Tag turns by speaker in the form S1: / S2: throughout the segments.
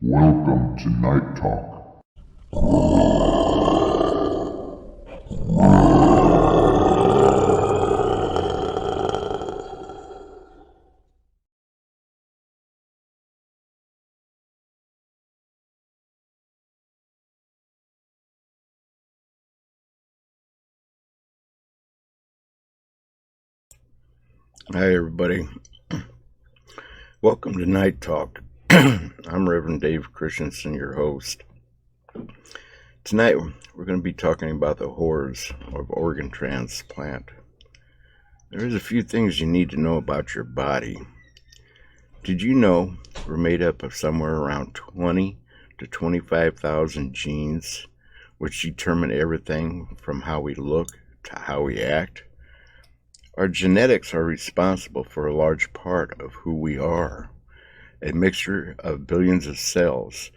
S1: Welcome to Night Talk.
S2: Hi, everybody. Welcome to Night Talk. I'm Reverend Dave Christensen, your host. Tonight, we're going to be talking about the horrors of organ transplant. There's a few things you need to know about your body. Did you know we're made up of somewhere around 20 to 25,000 genes, which determine everything from how we look to how we act? Our genetics are responsible for a large part of who we are, a mixture of billions of cells,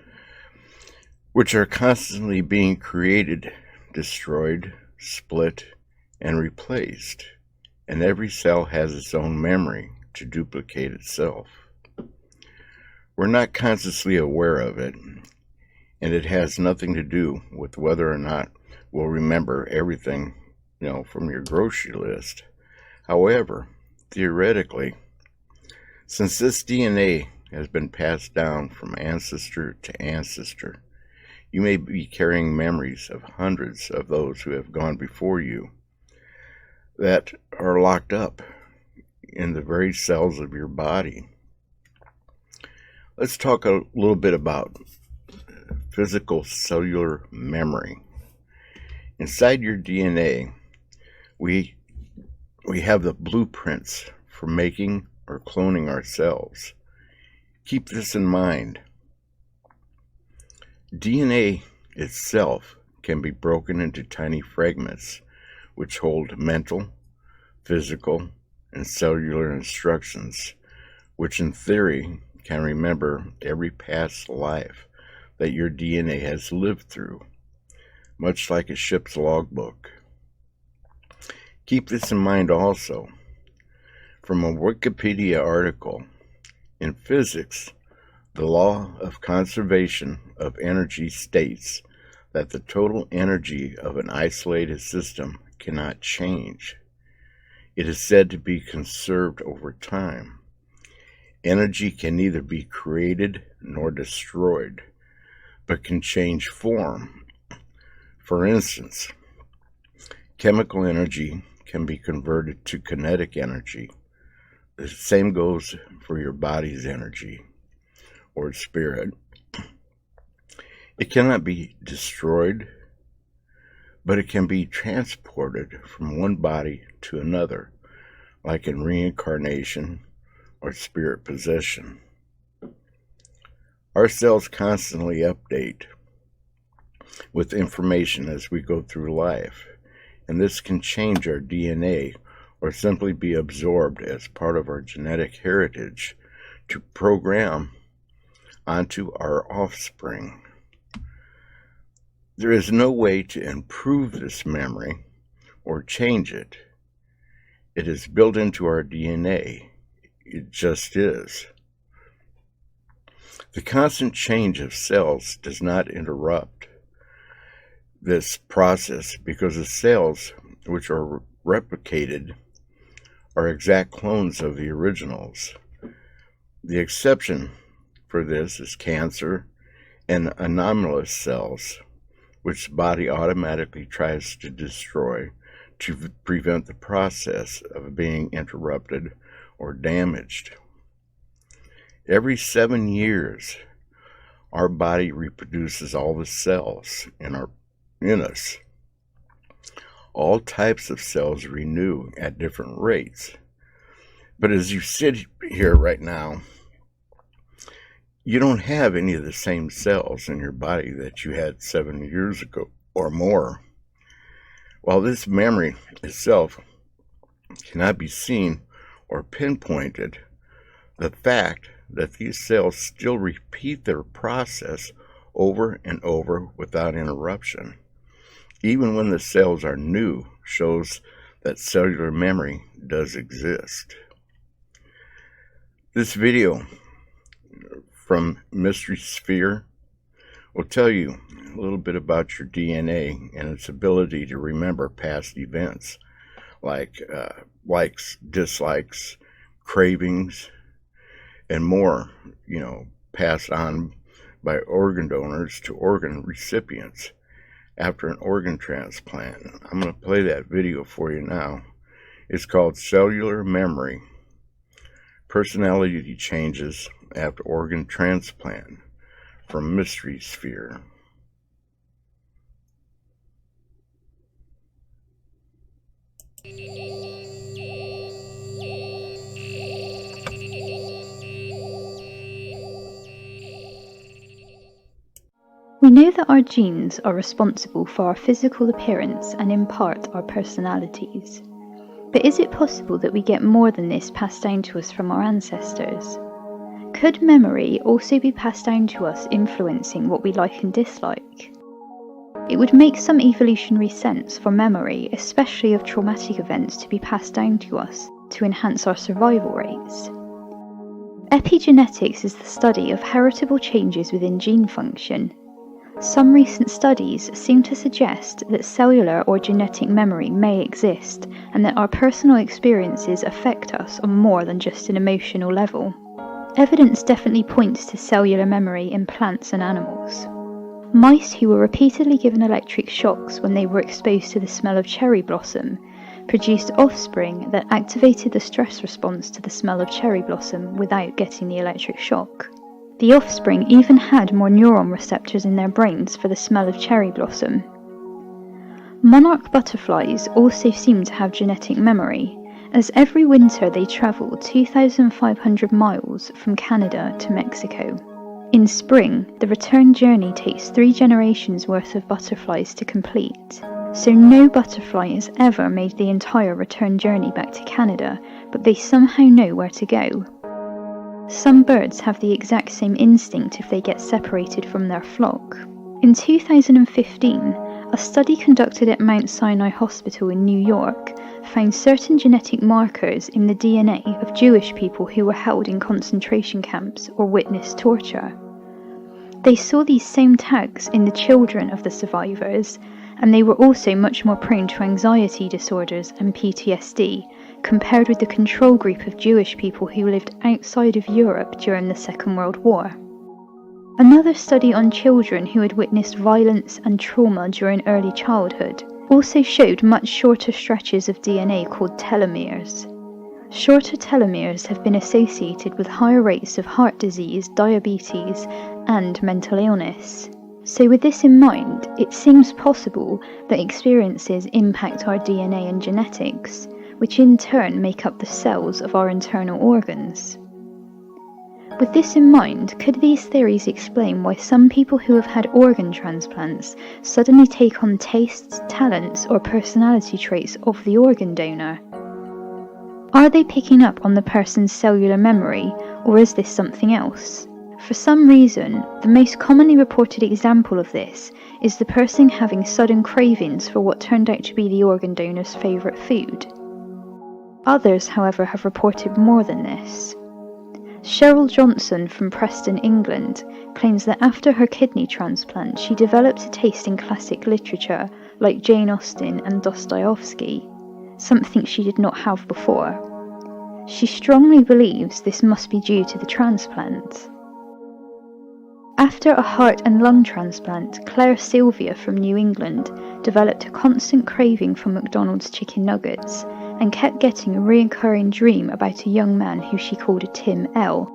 S2: which are constantly being created, destroyed, split, and replaced, and every cell has its own memory to duplicate itself. We're not consciously aware of it, and it has nothing to do with whether or not we'll remember everything, from your grocery list. However, theoretically, since this DNA has been passed down from ancestor to ancestor, you may be carrying memories of hundreds of those who have gone before you that are locked up in the very cells of your body. Let's talk a little bit about physical cellular memory. Inside your DNA, we have the blueprints for making or cloning ourselves. Keep this in mind. DNA itself can be broken into tiny fragments which hold mental, physical, and cellular instructions, which in theory can remember every past life that your DNA has lived through, much like a ship's logbook. Keep this in mind also. From a Wikipedia article, in physics, the law of conservation of energy states that the total energy of an isolated system cannot change. It is said to be conserved over time. Energy can neither be created nor destroyed, but can change form. For instance, chemical energy can be converted to kinetic energy. The same goes for your body's energy or spirit. It cannot be destroyed, but it can be transported from one body to another, like in reincarnation or spirit possession. Our cells constantly update with information as we go through life, and this can change our DNA or simply be absorbed as part of our genetic heritage to program onto our offspring. There is no way to improve this memory or change it. It is built into our DNA. It just is. The constant change of cells does not interrupt this process because the cells which are replicated are exact clones of the originals. The exception for this is cancer and anomalous cells, which the body automatically tries to destroy to prevent the process of being interrupted or damaged. Every 7 years, our body reproduces all the cells in us. All types of cells renew at different rates. But as you sit here right now, you don't have any of the same cells in your body that you had 7 years ago or more. While this memory itself cannot be seen or pinpointed, the fact that these cells still repeat their process over and over without interruption, even when the cells are new, shows that cellular memory does exist. This video from Mystery Sphere will tell you a little bit about your DNA and its ability to remember past events like likes, dislikes, cravings, and more, passed on by organ donors to organ recipients after an organ transplant. I'm going to play that video for you now. It's called Cellular Memory, Personality Changes After Organ Transplant from Mystery Sphere.
S3: We know that our genes are responsible for our physical appearance and in part our personalities. But is it possible that we get more than this passed down to us from our ancestors? Could memory also be passed down to us, influencing what we like and dislike? It would make some evolutionary sense for memory, especially of traumatic events, to be passed down to us to enhance our survival rates. Epigenetics is the study of heritable changes within gene function. Some recent studies seem to suggest that cellular or genetic memory may exist, and that our personal experiences affect us on more than just an emotional level. Evidence definitely points to cellular memory in plants and animals. Mice who were repeatedly given electric shocks when they were exposed to the smell of cherry blossom produced offspring that activated the stress response to the smell of cherry blossom without getting the electric shock. The offspring even had more neuron receptors in their brains for the smell of cherry blossom. Monarch butterflies also seem to have genetic memory, as every winter they travel 2,500 miles from Canada to Mexico. In spring, the return journey takes 3 generations worth of butterflies to complete, so no butterfly has ever made the entire return journey back to Canada, but they somehow know where to go. Some birds have the exact same instinct if they get separated from their flock. In 2015, a study conducted at Mount Sinai Hospital in New York found certain genetic markers in the DNA of Jewish people who were held in concentration camps or witnessed torture. They saw these same tags in the children of the survivors, and they were also much more prone to anxiety disorders and PTSD compared with the control group of Jewish people who lived outside of Europe during the Second World War. Another study on children who had witnessed violence and trauma during early childhood also showed much shorter stretches of DNA called telomeres. Shorter telomeres have been associated with higher rates of heart disease, diabetes, and mental illness. So with this in mind, it seems possible that experiences impact our DNA and genetics, which in turn make up the cells of our internal organs. With this in mind, could these theories explain why some people who have had organ transplants suddenly take on tastes, talents, or personality traits of the organ donor? Are they picking up on the person's cellular memory, or is this something else? For some reason, the most commonly reported example of this is the person having sudden cravings for what turned out to be the organ donor's favourite food. Others, however, have reported more than this. Cheryl Johnson from Preston, England, claims that after her kidney transplant she developed a taste in classic literature like Jane Austen and Dostoevsky, something she did not have before. She strongly believes this must be due to the transplant. After a heart and lung transplant, Claire Sylvia from New England developed a constant craving for McDonald's chicken nuggets and kept getting a recurring dream about a young man who she called Tim L.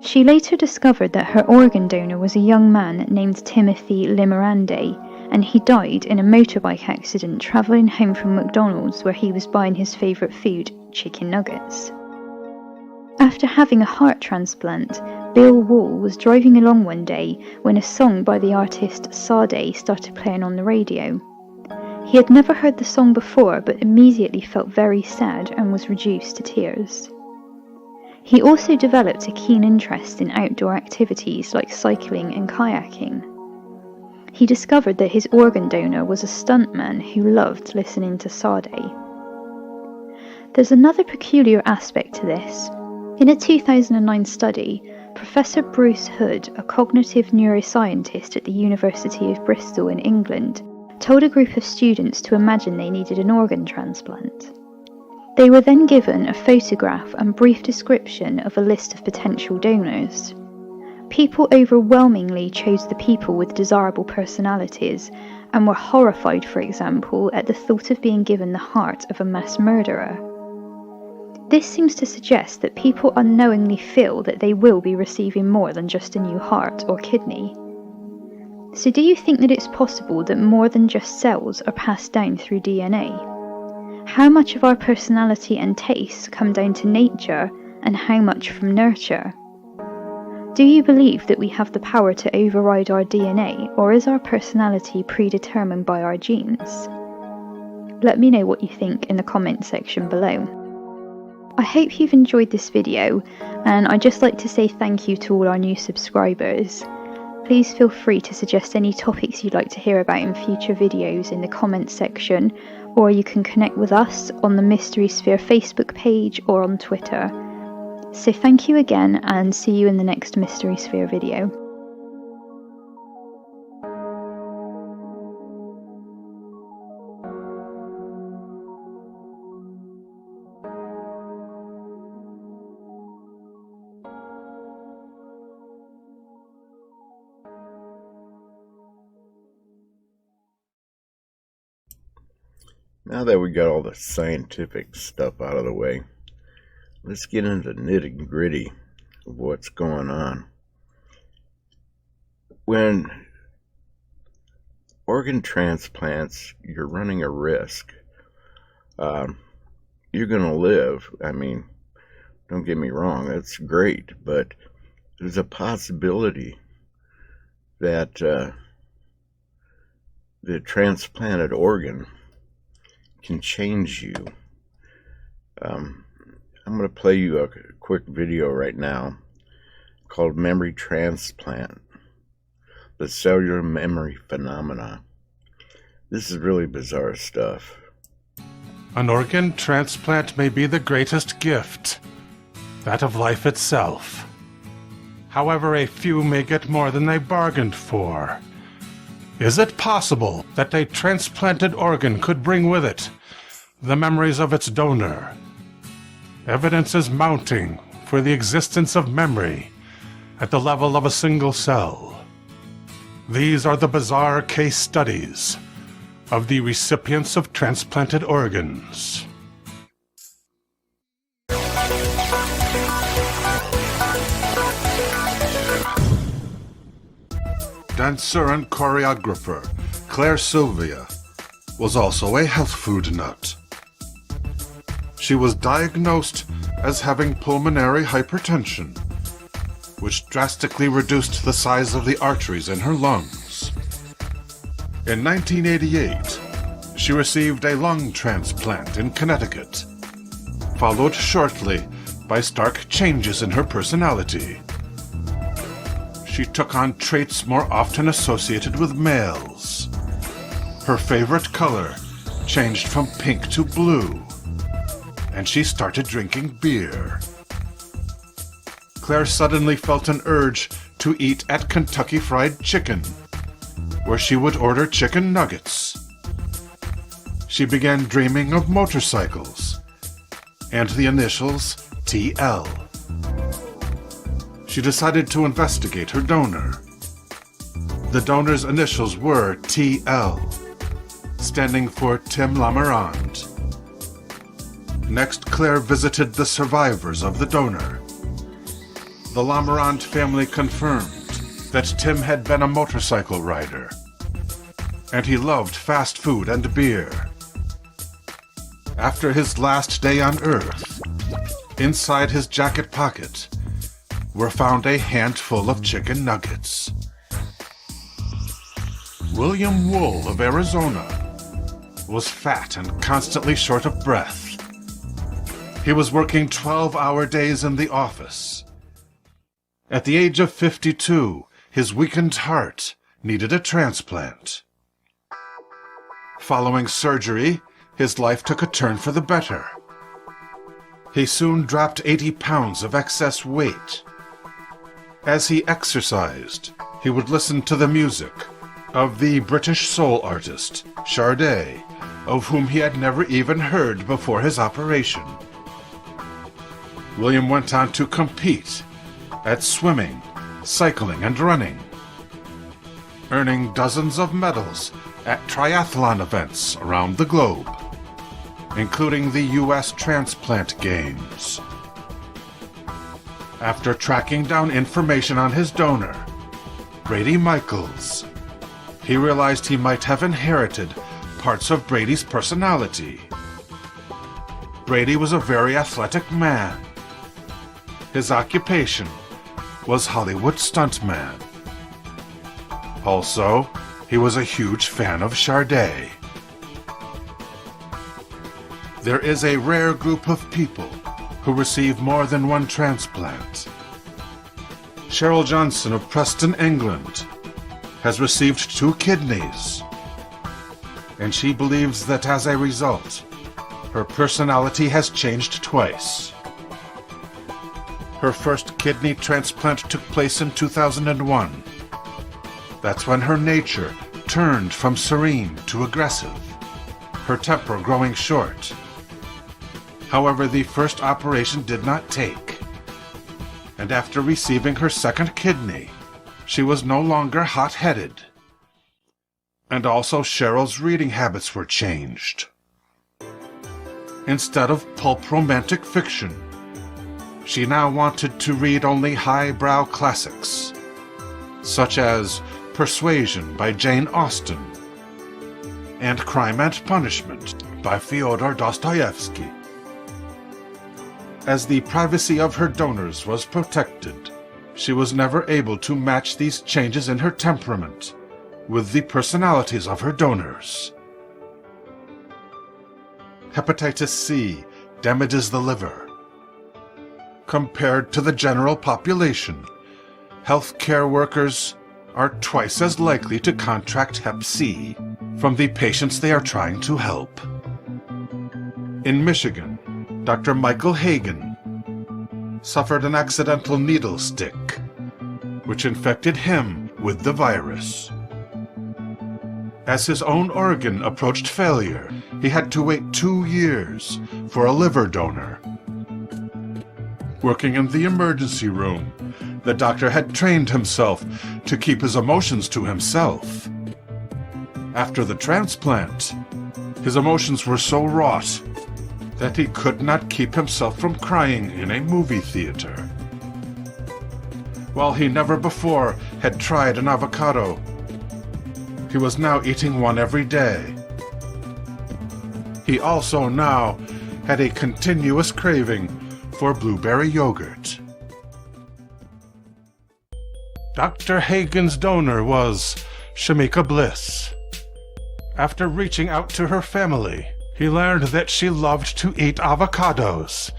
S3: She later discovered that her organ donor was a young man named Timothy Limerande, and he died in a motorbike accident travelling home from McDonald's where he was buying his favourite food, chicken nuggets. After having a heart transplant, Bill Wall was driving along one day when a song by the artist Sade started playing on the radio. He had never heard the song before, but immediately felt very sad and was reduced to tears. He also developed a keen interest in outdoor activities like cycling and kayaking. He discovered that his organ donor was a stuntman who loved listening to Sade. There's another peculiar aspect to this. In a 2009 study, Professor Bruce Hood, a cognitive neuroscientist at the University of Bristol in England, told a group of students to imagine they needed an organ transplant. They were then given a photograph and brief description of a list of potential donors. People overwhelmingly chose the people with desirable personalities and were horrified, for example, at the thought of being given the heart of a mass murderer. This seems to suggest that people unknowingly feel that they will be receiving more than just a new heart or kidney. So do you think that it's possible that more than just cells are passed down through DNA? How much of our personality and tastes come down to nature and how much from nurture? Do you believe that we have the power to override our DNA, or is our personality predetermined by our genes? Let me know what you think in the comment section below. I hope you've enjoyed this video, and I'd just like to say thank you to all our new subscribers. Please feel free to suggest any topics you'd like to hear about in future videos in the comments section, or you can connect with us on the Mystery Sphere Facebook page or on Twitter. So thank you again, and see you in the next Mystery Sphere video.
S2: Now that we got all the scientific stuff out of the way, let's get into the nitty-gritty of what's going on. When organ transplants, you're running a risk. You're going to live. I mean, don't get me wrong, that's great, but there's a possibility that the transplanted organ can change you. I'm going to play you a quick video right now called Memory Transplant, the Cellular Memory Phenomena. This is really bizarre stuff.
S4: An organ transplant may be the greatest gift, that of life itself. However, a few may get more than they bargained for. Is it possible that a transplanted organ could bring with it the memories of its donor? Evidence is mounting for the existence of memory at the level of a single cell. These are the bizarre case studies of the recipients of transplanted organs. Dancer and choreographer Claire Sylvia was also a health food nut. She was diagnosed as having pulmonary hypertension, which drastically reduced the size of the arteries in her lungs. In 1988, she received a lung transplant in Connecticut, followed shortly by stark changes in her personality. She took on traits more often associated with males. Her favorite color changed from pink to blue, and she started drinking beer. Claire suddenly felt an urge to eat at Kentucky Fried Chicken, where she would order chicken nuggets. She began dreaming of motorcycles and the initials TL. She decided to investigate her donor. The donor's initials were TL, standing for Tim Lamarand. Next, Claire visited the survivors of the donor. The Lamarand family confirmed that Tim had been a motorcycle rider, and he loved fast food and beer. After his last day on Earth, inside his jacket pocket were found a handful of chicken nuggets. William Wool of Arizona was fat and constantly short of breath. He was working 12-hour days in the office. At the age of 52, his weakened heart needed a transplant. Following surgery, his life took a turn for the better. He soon dropped 80 pounds of excess weight. As he exercised, he would listen to the music of the British soul artist, Sade, of whom he had never even heard before his operation. William went on to compete at swimming, cycling, and running, earning dozens of medals at triathlon events around the globe, including the U.S. Transplant Games. After tracking down information on his donor, Brady Michaels, he realized he might have inherited parts of Brady's personality. Brady was a very athletic man. His occupation was Hollywood stuntman. Also, he was a huge fan of Sade. There is a rare group of people who receive more than one transplant. Cheryl Johnson of Preston, England, has received 2 kidneys, and she believes that as a result, her personality has changed twice. Her first kidney transplant took place in 2001. That's when her nature turned from serene to aggressive, her temper growing short. However, the first operation did not take, and after receiving her second kidney, she was no longer hot-headed. And also Cheryl's reading habits were changed. Instead of pulp romantic fiction, she now wanted to read only highbrow classics, such as Persuasion by Jane Austen and Crime and Punishment by Fyodor Dostoevsky. As the privacy of her donors was protected, she was never able to match these changes in her temperament with the personalities of her donors. Hepatitis C damages the liver. Compared to the general population, healthcare workers are twice as likely to contract Hep C from the patients they are trying to help. In Michigan, Dr. Michael Hagen suffered an accidental needle stick, which infected him with the virus. As his own organ approached failure, he had to wait 2 years for a liver donor. Working in the emergency room, the doctor had trained himself to keep his emotions to himself. After the transplant, his emotions were so wrought that he could not keep himself from crying in a movie theater. While he never before had tried an avocado, he was now eating one every day. He also now had a continuous craving for blueberry yogurt. Dr. Hagen's donor was Shamika Bliss. After reaching out to her family, he learned that she loved to eat avocados,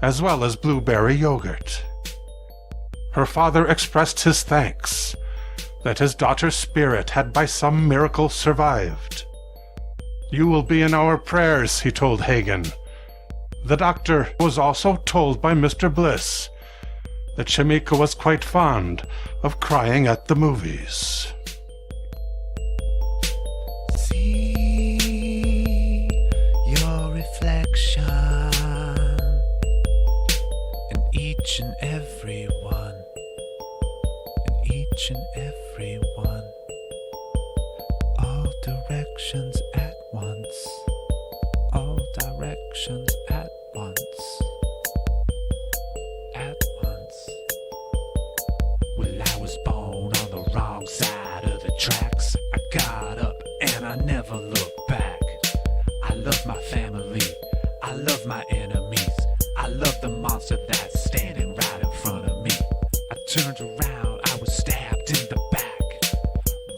S4: as well as blueberry yogurt. Her father expressed his thanks that his daughter's spirit had by some miracle survived. "You will be in our prayers," he told Hagen. The doctor was also told by Mr. Bliss that Shamika was quite fond of crying at the movies.
S5: See your reflection in each and every one, in each and every one, all directions at once, all directions at once, at once. Well, I was born on the wrong side of the tracks. I got up and I never looked back. I love my family, I love my enemies, I love the monster that's standing right in front of me. I turned around, I was stabbed in the back.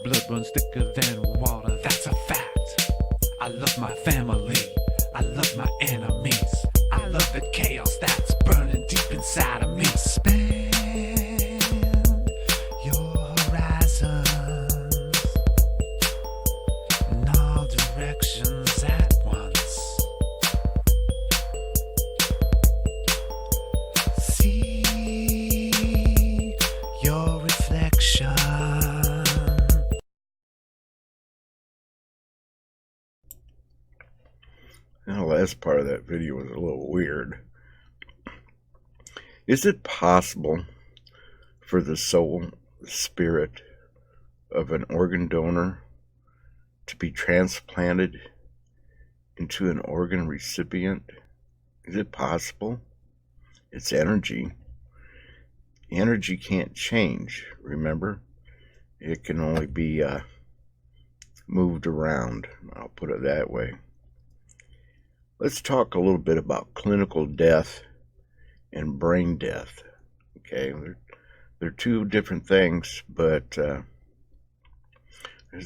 S5: Blood runs thicker than water, that's a fact. I love my family, I love my enemies, I love the chaos that's burning deep inside of me. Expand your horizons in all directions at once. See
S2: last part of that video was a little weird. Is it possible for the soul, the spirit of an organ donor to be transplanted into an organ recipient? Is it possible? It's energy. Energy can't change, remember? It can only be moved around, I'll put it that way. Let's talk a little bit about clinical death and brain death. Okay, they're two different things, but there's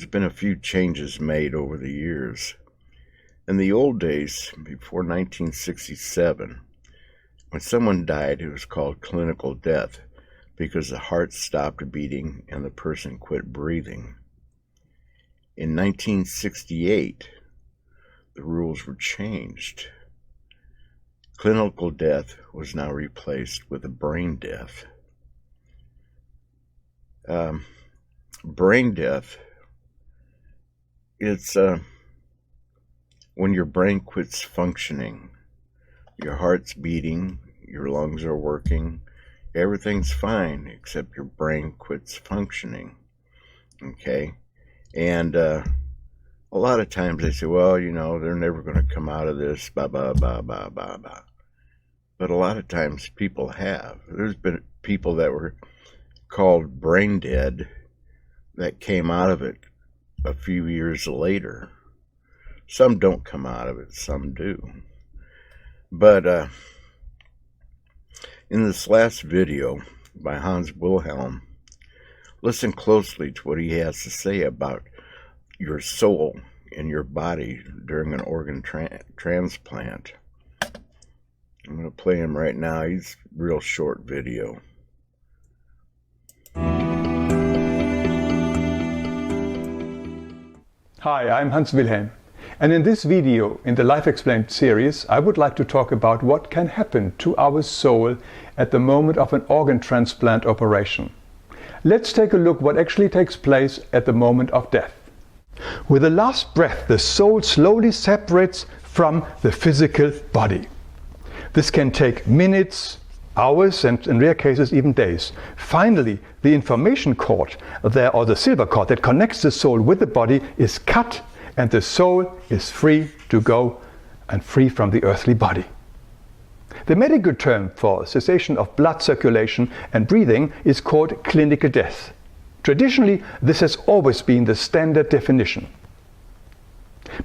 S2: been a few changes made over the years. In the old days, before 1967, when someone died, it was called clinical death because the heart stopped beating and the person quit breathing. In 1968, the rules were changed. Clinical death was now replaced with a brain death. Brain death, it's when your brain quits functioning. Your heart's beating, your lungs are working, everything's fine except your brain quits functioning. Okay? And a lot of times they say, well, you know, they're never going to come out of this, blah, blah, blah, blah, blah, blah. But a lot of times people have. There's been people that were called brain dead that came out of it a few years later. Some don't come out of it, some do. But in this last video by Hans Wilhelm, listen closely to what he has to say about your soul in your body during an organ transplant. I'm going to play him right now. He's a real short video.
S6: Hi, I'm Hans Wilhelm, and in this video, in the Life Explained series, I would like to talk about what can happen to our soul at the moment of an organ transplant operation. Let's take a look what actually takes place at the moment of death. With the last breath, the soul slowly separates from the physical body. This can take minutes, hours, and in rare cases even days. Finally, the information cord there, or the silver cord that connects the soul with the body, is cut, and the soul is free to go and free from the earthly body. The medical term for cessation of blood circulation and breathing is called clinical death. Traditionally, this has always been the standard definition.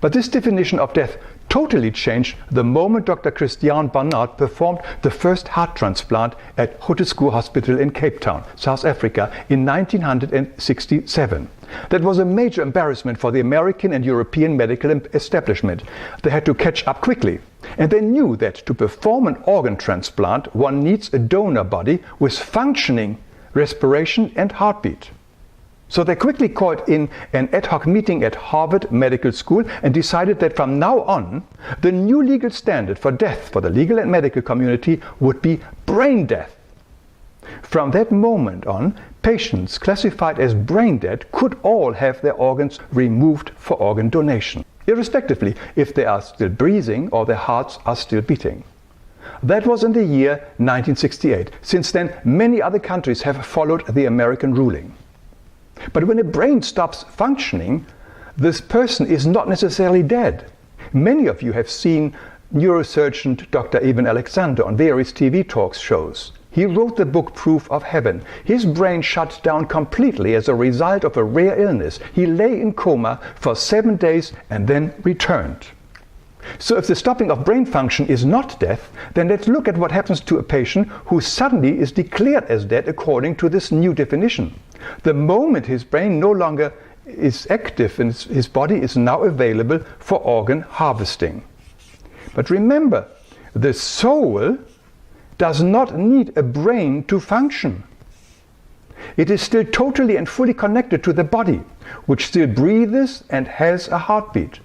S6: But this definition of death totally changed the moment Dr. Christiaan Barnard performed the first heart transplant at Groote Hospital in Cape Town, South Africa, in 1967. That was a major embarrassment for the American and European medical establishment. They had to catch up quickly. And they knew that to perform an organ transplant, one needs a donor body with functioning respiration and heartbeat. So they quickly called in an ad hoc meeting at Harvard Medical School and decided that from now on, the new legal standard for death for the legal and medical community would be brain death. From that moment on, patients classified as brain dead could all have their organs removed for organ donation, irrespectively if they are still breathing or their hearts are still beating. That was in the year 1968. Since then, many other countries have followed the American ruling. But when a brain stops functioning, this person is not necessarily dead. Many of you have seen neurosurgeon Dr. Eben Alexander on various TV talk shows. He wrote the book Proof of Heaven. His brain shut down completely as a result of a rare illness. He lay in coma for 7 days and then returned. So if the stopping of brain function is not death, then let's look at what happens to a patient who suddenly is declared as dead according to this new definition. The moment his brain no longer is active and his body is now available for organ harvesting. But remember, the soul does not need a brain to function. It is still totally and fully connected to the body, which still breathes and has a heartbeat.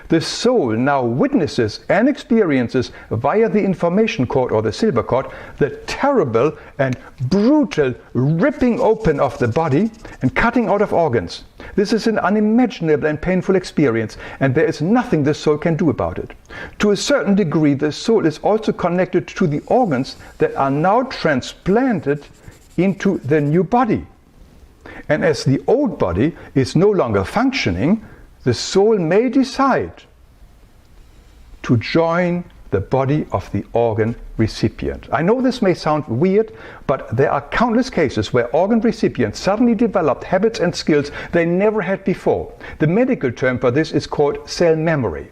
S6: The soul now witnesses and experiences via the information cord or the silver cord the terrible and brutal ripping open of the body and cutting out of organs. This is an unimaginable and painful experience, and there is nothing the soul can do about it. To a certain degree, the soul is also connected to the organs that are now transplanted into the new body. And as the old body is no longer functioning, the soul may decide to join the body of the organ recipient. I know this may sound weird, but there are countless cases where organ recipients suddenly developed habits and skills they never had before. The medical term for this is called cell memory.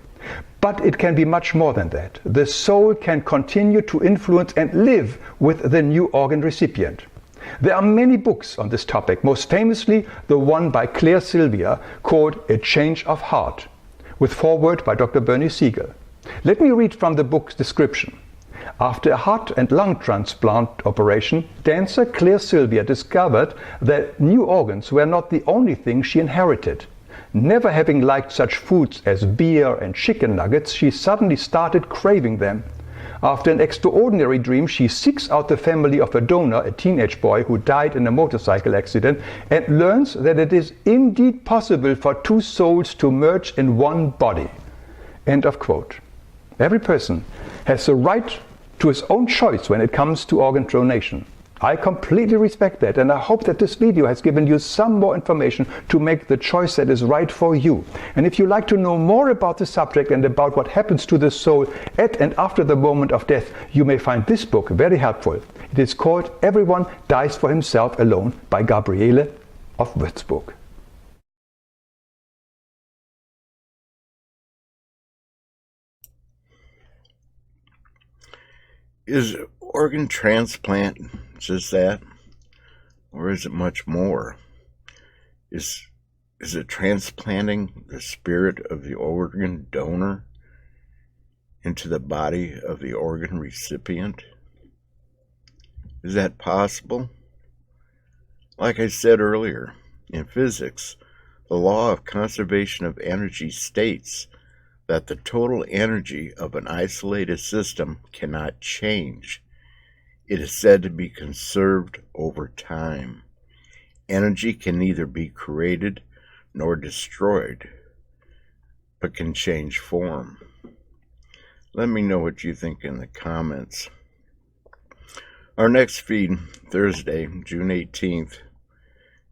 S6: But it can be much more than that. The soul can continue to influence and live with the new organ recipient. There are many books on this topic, most famously the one by Claire Sylvia called A Change of Heart, with foreword by Dr. Bernie Siegel. Let me read from the book's description. After a heart and lung transplant operation, dancer Claire Sylvia discovered that new organs were not the only thing she inherited. Never having liked such foods as beer and chicken nuggets, she suddenly started craving them. After an extraordinary dream, she seeks out the family of a donor, a teenage boy who died in a motorcycle accident, and learns that it is indeed possible for two souls to merge in one body. End of quote. Every person has the right to his own choice when it comes to organ donation. I completely respect that, and I hope that this video has given you some more information to make the choice that is right for you. And if you'd like to know more about the subject and about what happens to the soul at and after the moment of death, you may find this book very helpful. It is called Everyone Dies for Himself Alone by Gabriele of Würzburg.
S2: Is organ transplant just that? Or is it much more? Is it transplanting the spirit of the organ donor into the body of the organ recipient? Is that possible? Like I said earlier, in physics, the law of conservation of energy states that the total energy of an isolated system cannot change. It is said to be conserved over time. Energy can neither be created nor destroyed, but can change form. Let me know what you think in the comments. Our next feed, Thursday, June 18th,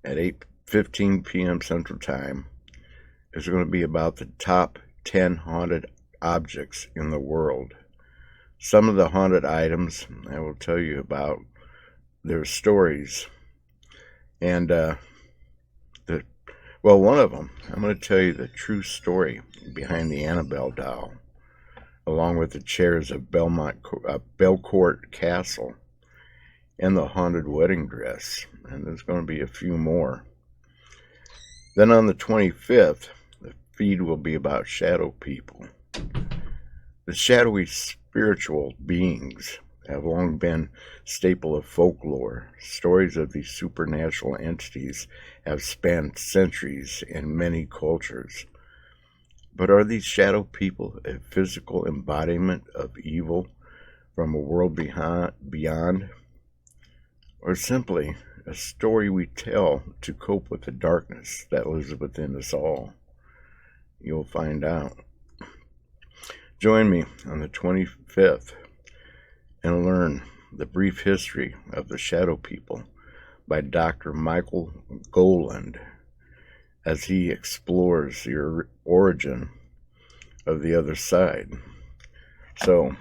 S2: at 8:15 p.m. Central Time, is going to be about the top 10 haunted objects in the world. Some of the haunted items I will tell you about their stories. And, one of them, I'm going to tell you the true story behind the Annabelle doll, along with the chairs of Belcourt Castle and the haunted wedding dress. And there's going to be a few more. Then on the 25th, the feed will be about shadow people. The shadowy spiritual beings have long been a staple of folklore. Stories of these supernatural entities have spanned centuries in many cultures. But are these shadow people a physical embodiment of evil from a world beyond? Or simply a story we tell to cope with the darkness that lives within us all? You'll find out. Join me on the 25th and learn the brief history of the shadow people by Dr. Michael Goland as he explores the origin of the other side. So,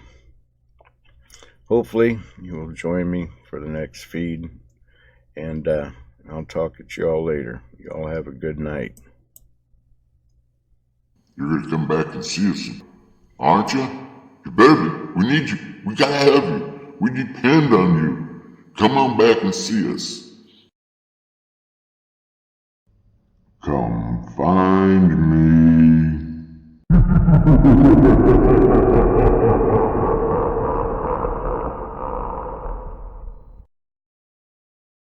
S2: hopefully you will join me for the next feed, and I'll talk at you all later. You all have a good night.
S1: You're gonna come back and see us, aren't you? You better be. We need you. We gotta have you. We depend on you. Come on back and see us. Come find me.